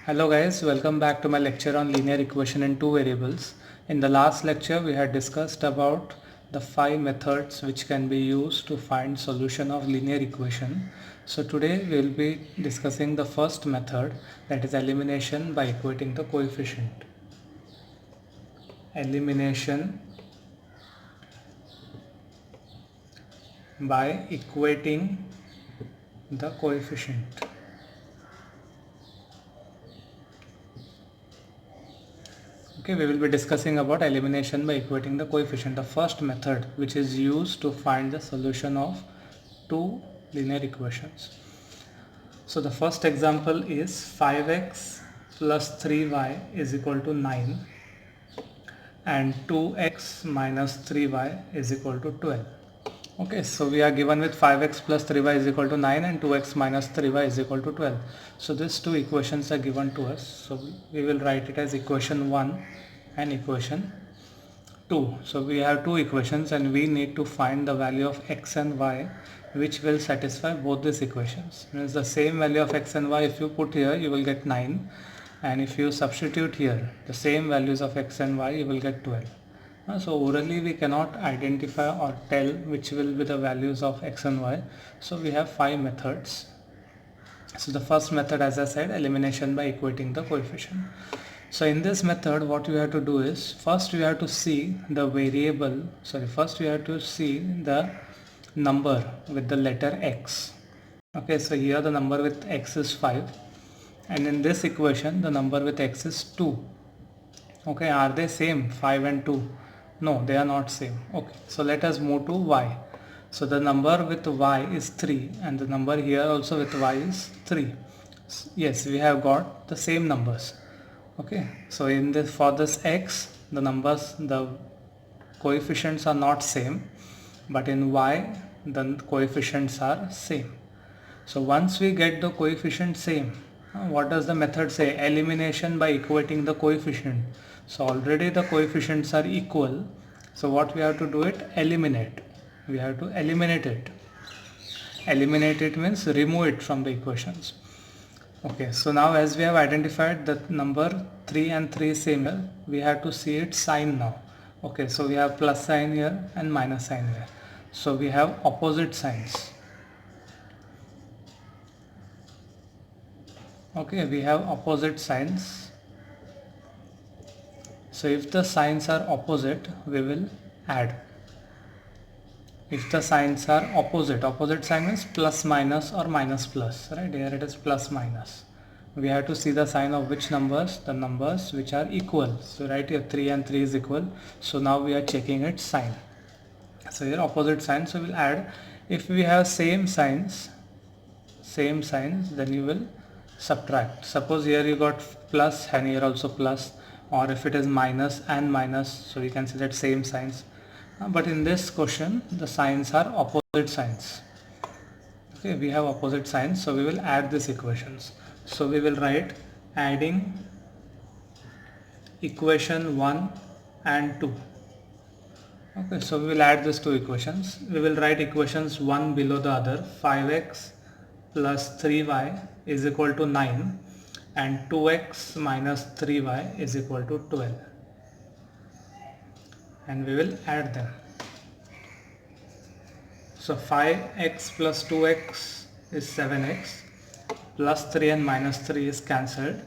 Hello guys, welcome back to my lecture on linear equation in two variables. In the last lecture we had discussed about the five methods which can be used to find solution of linear equation. So today we will be discussing the first method, that is elimination by equating the coefficient. Elimination by equating the coefficient. Okay, we will be discussing about elimination by equating the coefficient, the first method which is used to find the solution of two linear equations. So the first example is 5x plus 3y is equal to 9 and 2x minus 3y is equal to 12. Okay, so we are given with 5x plus 3y is equal to 9 and 2x minus 3y is equal to 12. So these two equations are given to us. So we will write it as equation 1 and equation 2. So we have two equations and we need to find the value of x and y which will satisfy both these equations. Means the same value of x and y, if you put here you will get 9, and if you substitute here the same values of x and y you will get 12. So orally we cannot identify or tell which will be the values of x and y. So we have five methods. So the first method, as I said, elimination by equating the coefficient. So in this method what you have to do is, first you have to see the number with the letter x. Okay, so here the number with x is 5 and in this equation the number with x is 2. Okay, are they same, 5 and 2? No, they are not same. Okay, so let us move to y. So the number with y is 3 and the number here also with y is 3. Yes, we have got the same numbers. Okay, so in this, for this x, the coefficients are not same, but in y the coefficients are same. So once we get the coefficient same, what does the method say? Elimination by equating the coefficient. So already the coefficients are equal. So what we have to do it? Eliminate. We have to eliminate it. Eliminate it means remove it from the equations. Okay, so now as we have identified that number 3 and 3 is same here, we have to see its sign now. Okay, so we have plus sign here and minus sign here. So we have opposite signs. Okay, we have opposite signs. So if the signs are opposite, we will add. If the signs are opposite sign means plus minus or minus plus, right? Here it is plus minus. We have to see the sign of which numbers? The numbers which are equal. So right here 3 and 3 is equal. So now we are checking its sign. So here opposite signs, so we'll add. If we have same signs, then you will subtract. Suppose here you got plus and here also plus, or if it is minus and minus, so you can see that same signs. But in this question the signs are opposite signs. Okay, we have opposite signs, so we will add these equations. So we will write adding equation 1 and 2. Okay, so we will add these two equations. We will write equations one below the other. 5x plus 3y is equal to 9 and 2x minus 3y is equal to 12. And we will add them. So 5x plus 2x is 7x, plus 3 and minus 3 is cancelled,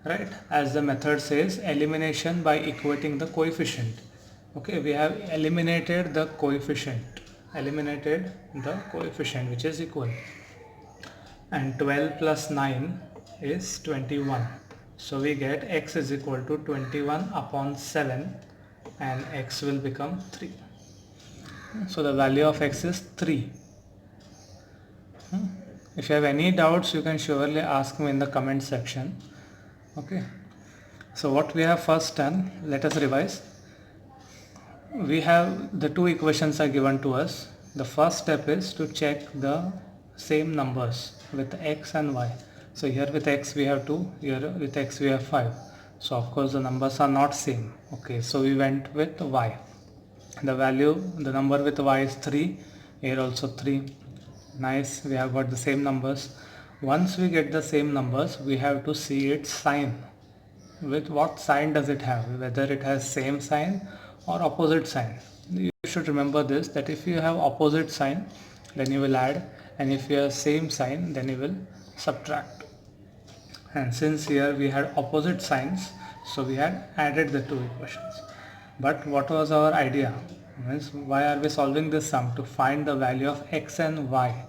right? As the method says, elimination by equating the coefficient. Okay, we have eliminated the coefficient which is equal, and 12 plus 9 is 21. So we get x is equal to 21 upon 7 and x will become 3. So the value of x is 3. If you have any doubts you can surely ask me in the comment section. Okay, so what we have first done, let us revise. We have the two equations are given to us. The first step is to check the same numbers with x and y. So here with x we have 2, here with x we have 5. So of course the numbers are not same. Okay, so we went with y. The number with y is 3, here also 3. Nice, we have got the same numbers. Once we get the same numbers, we have to see its sign. With what sign does it have? Whether it has same sign or opposite sign. You should remember this, that if you have opposite sign, then you will add, and if you have same sign, then you will subtract. And since here we had opposite signs, so we had added the two equations. But what was our idea? Means why are we solving this sum? To find the value of x and y.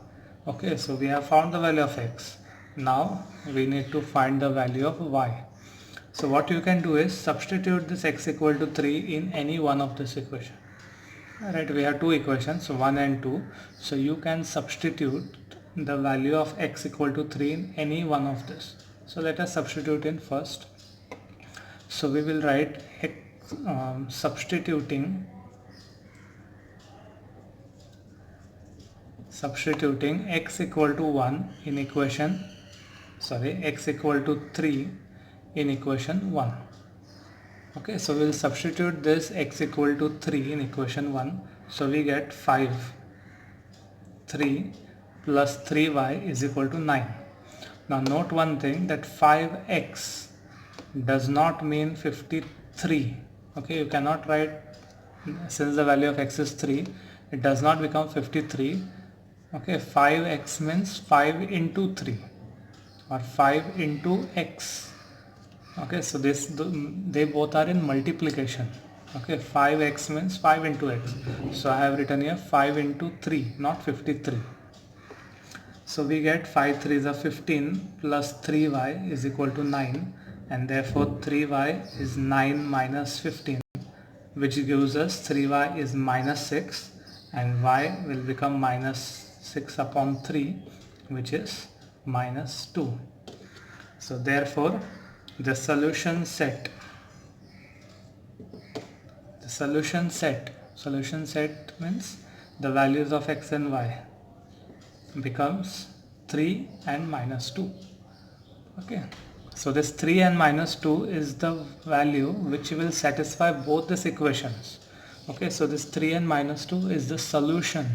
Okay, so we have found the value of x. Now we need to find the value of y. So what you can do is substitute this x equal to 3 in any one of this equation. Alright, we have two equations, 1 and 2. So you can substitute the value of x equal to 3 in any one of this. So let us substitute in first. So we will write substituting x equal to 1 in equation, x equal to 3 in equation 1. Okay, so we'll substitute this x equal to 3 in equation 1. So we get 3 plus 3y is equal to 9. Now note one thing, that 5x does not mean 53. Okay, you cannot write, since the value of x is 3, it does not become 53. Okay, 5x means 5 into 3 or 5 into x. Okay, so they both are in multiplication. Okay, 5x means 5 into x. So I have written here 5 into 3, not 53. So we get 5 3s are 15 plus 3y is equal to 9, and therefore 3y is 9 minus 15, which gives us 3y is minus 6, and y will become minus 6 upon 3, which is minus 2. So therefore the solution set means the values of x and y becomes 3 and minus 2. Okay, so this 3 and minus 2 is the value which will satisfy both these equations. Okay, so this 3 and minus 2 is the solution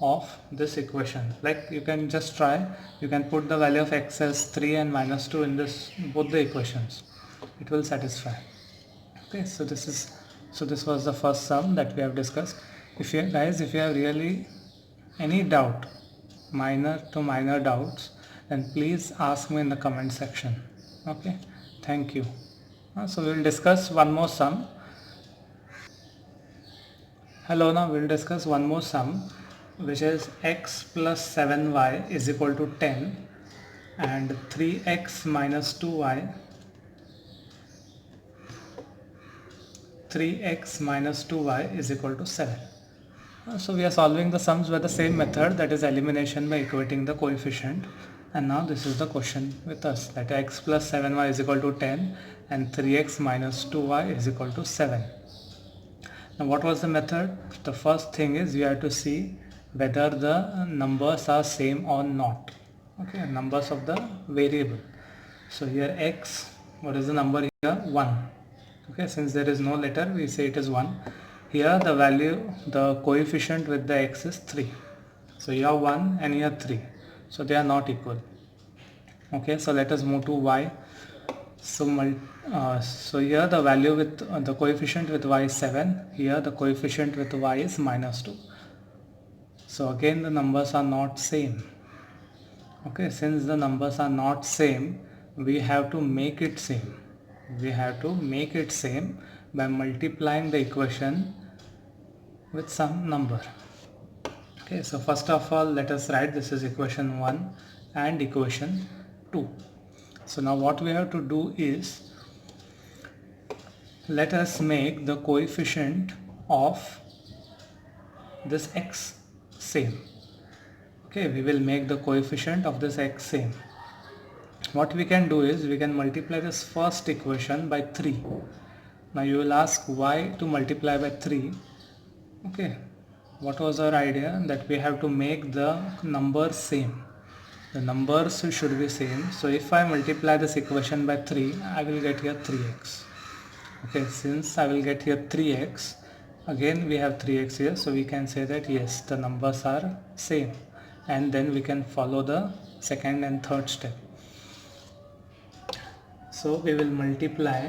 of this equation. Like you can just try, you can put the value of x as 3 and minus 2 in both the equations. It will satisfy. Okay, so this was the first sum that we have discussed. If you have really any doubt, minor to minor doubts, then please ask me in the comment section. Okay, thank you. So we will discuss one more sum. Now we will discuss one more sum, which is x plus 7y is equal to 10 and 3x minus 2y is equal to 7. So we are solving the sums by the same method, that is elimination by equating the coefficient. And now this is the question with us, that x plus 7y is equal to 10 and 3x minus 2y is equal to 7. Now what was the method? The first thing is you have to see whether the numbers are same or not. Okay, numbers of the variable. So here x, what is the number here? 1. Okay, since there is no letter, we say it is 1. Here the value, the coefficient with the x is 3. So here 1 and here 3. So they are not equal. Okay, so let us move to y. So here the value with the coefficient with y is 7. Here the coefficient with y is minus 2. So again the numbers are not same. Okay, since the numbers are not same, we have to make it same. By multiplying the equation with some number. Okay, so first of all let us write, this is equation 1 and equation 2. So now what we have to do is, let us make the coefficient of this x same. Okay, we will make the coefficient of this x same. What we can do is, we can multiply this first equation by 3. Now you will ask why to multiply by 3. Okay, what was our idea? That we have to make the numbers same. The numbers should be same. So if I multiply this equation by 3, I will get here 3x. Okay, since I will get here 3x, again we have 3x here, so we can say that yes, the numbers are same, and then we can follow the second and third step. So we will multiply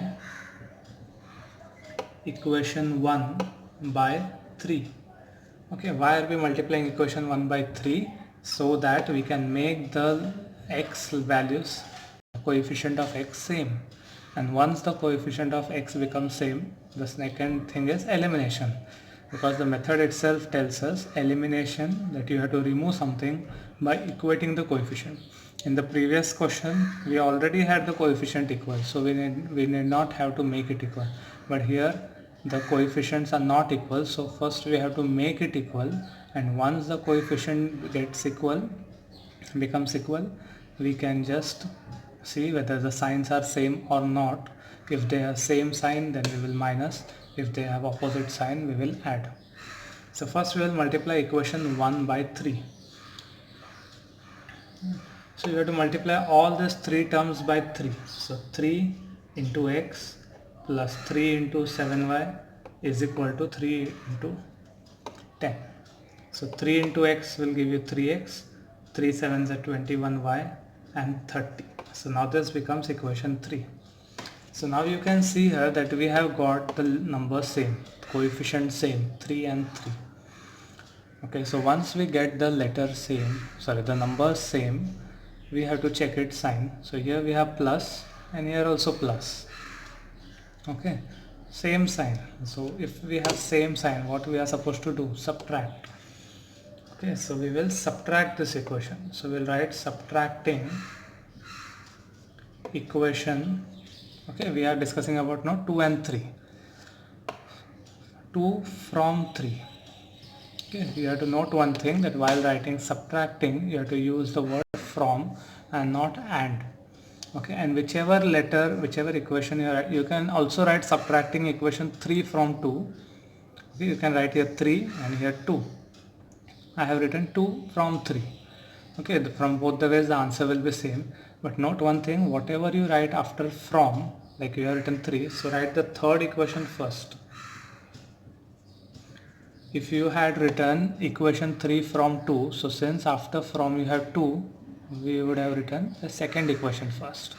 equation 1 by 3. Okay, why are we multiplying equation 1 by 3? So that we can make the x values, coefficient of x, same. And once the coefficient of x becomes same, the second thing is elimination, because the method itself tells us elimination, that you have to remove something by equating the coefficient. In the previous question we already had the coefficient equal, so we need not have to make it equal, but here the coefficients are not equal, so first we have to make it equal, and once the coefficient becomes equal, we can just see whether the signs are same or not. If they are same sign, then we will minus. If they have opposite sign, we will add. So first we will multiply equation 1 by 3. So you have to multiply all these three terms by 3. So 3 into x plus 3 into 7y is equal to 3 into 10. So 3 into x will give you 3x, 3 7s are 21y and 30. So now this becomes equation 3. So now you can see here that we have got the number same, coefficient same, 3 and 3. Okay, so once we get the the number same, we have to check its sign. So here we have plus and here also plus. Okay, same sign. So if we have same sign, what we are supposed to do? Subtract. Okay, so we will subtract this equation. So we'll write subtracting equation. Okay, we are discussing about now 2 and 3. 2 from 3. Okay, you have to note one thing, that while writing subtracting, you have to use the word from and not and. Okay, and whichever equation you can also write subtracting equation 3 from 2. Okay, you can write here 3 and here 2. I have written 2 from 3. Okay, from both the ways the answer will be same, but note one thing, whatever you write after from, like you have written 3, so write the third equation first. If you had written equation 3 from 2, so since after from you have 2, we would have written the second equation first,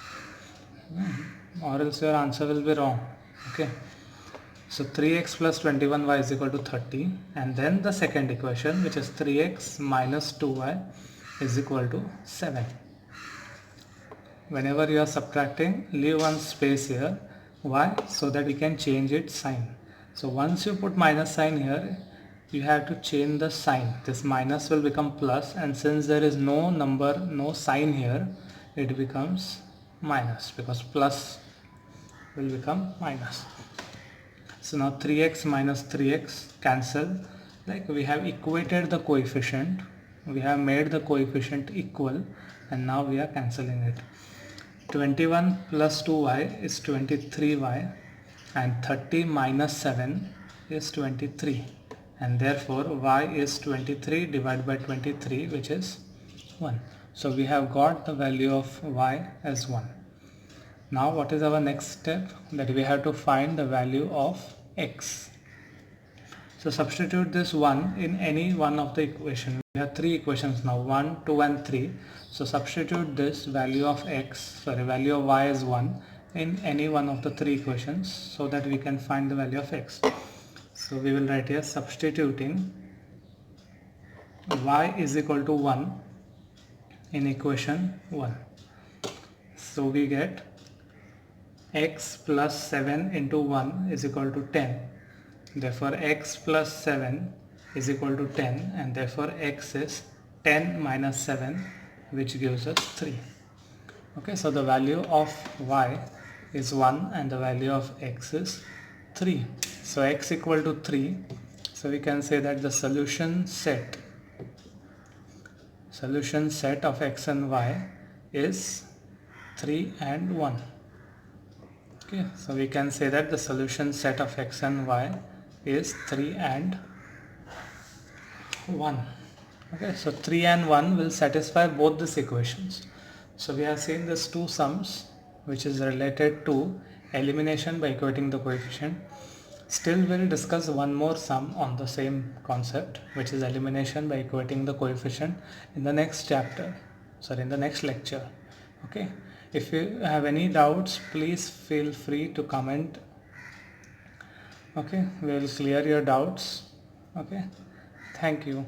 or else your answer will be wrong. Okay, so 3x plus 21y is equal to 30, and then the second equation, which is 3x minus 2y is equal to 7. Whenever you are subtracting, leave one space here. Why? So that we can change its sign. So once you put minus sign here, you have to change the sign. This minus will become plus, and since there is no number, no sign here, it becomes minus, because plus will become minus. So now 3x minus 3x cancel, like we have equated the coefficient, we have made the coefficient equal, and now we are cancelling it. 21 plus 2y is 23y, and 30 minus 7 is 23, and therefore y is 23 divided by 23, which is 1. So we have got the value of y as 1. Now what is our next step? That we have to find the value of x. So substitute this 1 in any one of the equations. We have 3 equations now, 1, 2 and 3. So substitute this value of value of y is 1 in any one of the 3 equations, so that we can find the value of x. So we will write here substituting y is equal to 1 in equation 1. So we get x plus 7 into 1 is equal to 10. Therefore x plus 7 is equal to 10, and therefore x is 10 minus 7, which gives us 3. Okay, so the value of y is 1 and the value of x is 3. So x equal to 3. So we can say that the solution set of x and y is 3 and 1. Okay, so we can say that the solution set of x and y is 3 and 1. Okay, so 3 and 1 will satisfy both these equations. So we have seen these two sums, which is related to elimination by equating the coefficient. Still we'll discuss one more sum on the same concept, which is elimination by equating the coefficient, in the next chapter. in the next lecture. Okay, if you have any doubts, please feel free to comment. Okay, we'll clear your doubts. Okay, thank you.